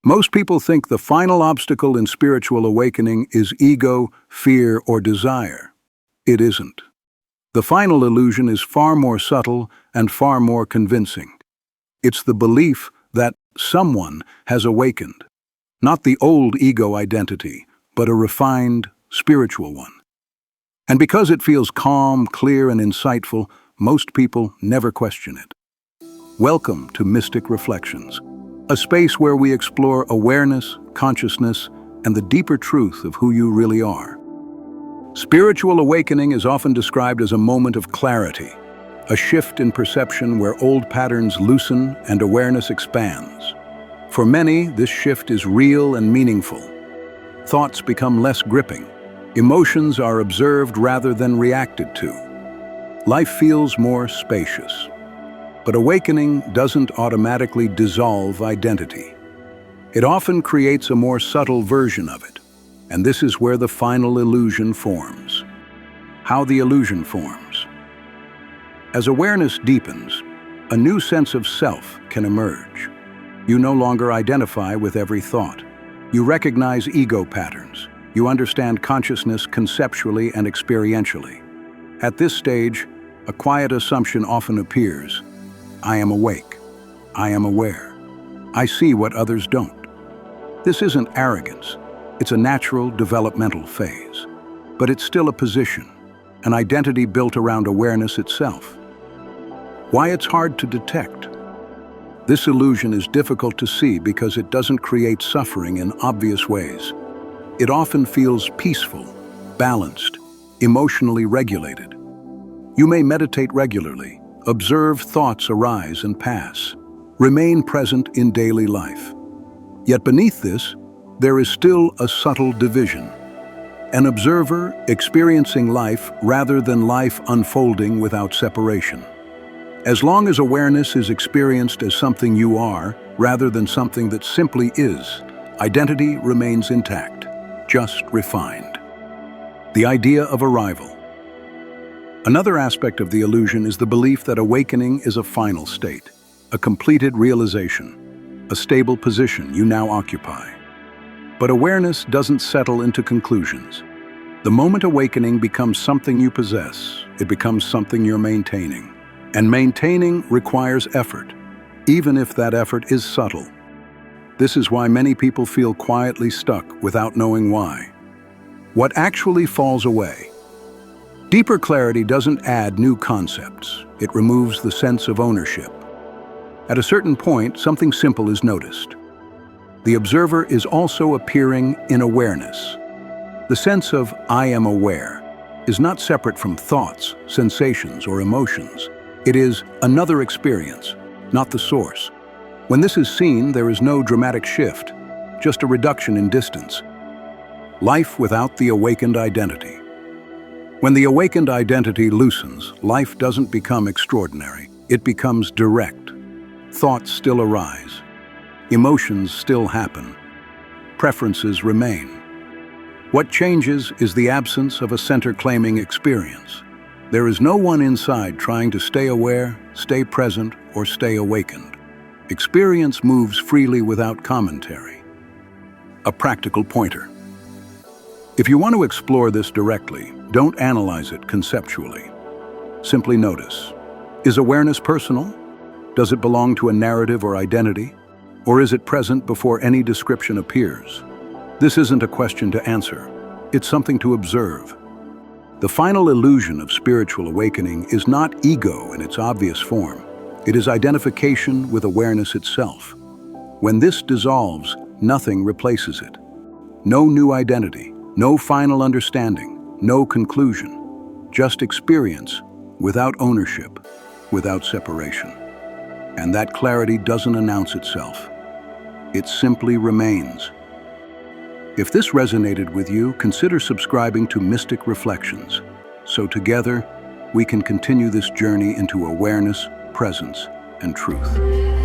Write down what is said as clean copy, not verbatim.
Most people think the final obstacle in spiritual awakening is ego, fear, or desire. It isn't. The final illusion is far more subtle and far more convincing. It's the belief that someone has awakened. Not the old ego identity, but a refined, spiritual one. And because it feels calm, clear, and insightful, most people never question it. Welcome to Mystic Reflections, a space where we explore awareness, consciousness, and the deeper truth of who you really are. Spiritual awakening is often described as a moment of clarity, a shift in perception where old patterns loosen and awareness expands. For many, this shift is real and meaningful. Thoughts become less gripping. Emotions are observed rather than reacted to. Life feels more spacious. But awakening doesn't automatically dissolve identity. It often creates a more subtle version of it, and this is where the final illusion forms. How the illusion forms. As awareness deepens, a new sense of self can emerge. You no longer identify with every thought. You recognize ego patterns. You understand consciousness conceptually and experientially. At this stage, a quiet assumption often appears. I am awake. I am aware. I see what others don't. This isn't arrogance. It's a natural developmental phase. But it's still a position, an identity built around awareness itself. Why it's hard to detect? This illusion is difficult to see because it doesn't create suffering in obvious ways. It often feels peaceful, balanced, emotionally regulated. You may meditate regularly, observe thoughts arise and pass, remain present in daily life. Yet beneath this, there is still a subtle division. An observer experiencing life rather than life unfolding without separation. As long as awareness is experienced as something you are, rather than something that simply is, identity remains intact, just refined. The idea of arrival. Another aspect of the illusion is the belief that awakening is a final state, a completed realization, a stable position you now occupy. But awareness doesn't settle into conclusions. The moment awakening becomes something you possess, it becomes something you're maintaining. And maintaining requires effort, even if that effort is subtle. This is why many people feel quietly stuck without knowing why. What actually falls away? Deeper clarity doesn't add new concepts. It removes the sense of ownership. At a certain point, something simple is noticed. The observer is also appearing in awareness. The sense of I am aware is not separate from thoughts, sensations, or emotions. It is another experience, not the source. When this is seen, there is no dramatic shift, just a reduction in distance. Life without the awakened identity. When the awakened identity loosens, life doesn't become extraordinary. It becomes direct. Thoughts still arise. Emotions still happen. Preferences remain. What changes is the absence of a center-claiming experience. There is no one inside trying to stay aware, stay present, or stay awakened. Experience moves freely without commentary. A practical pointer. If you want to explore this directly, don't analyze it conceptually. Simply notice. Is awareness personal? Does it belong to a narrative or identity? Or is it present before any description appears? This isn't a question to answer. It's something to observe. The final illusion of spiritual awakening is not ego in its obvious form. It is identification with awareness itself. When this dissolves, nothing replaces it. No new identity, no final understanding, no conclusion. Just experience without ownership, without separation. And that clarity doesn't announce itself. It simply remains. If this resonated with you, consider subscribing to Mystic Reflections, so together we can continue this journey into awareness, presence, and truth.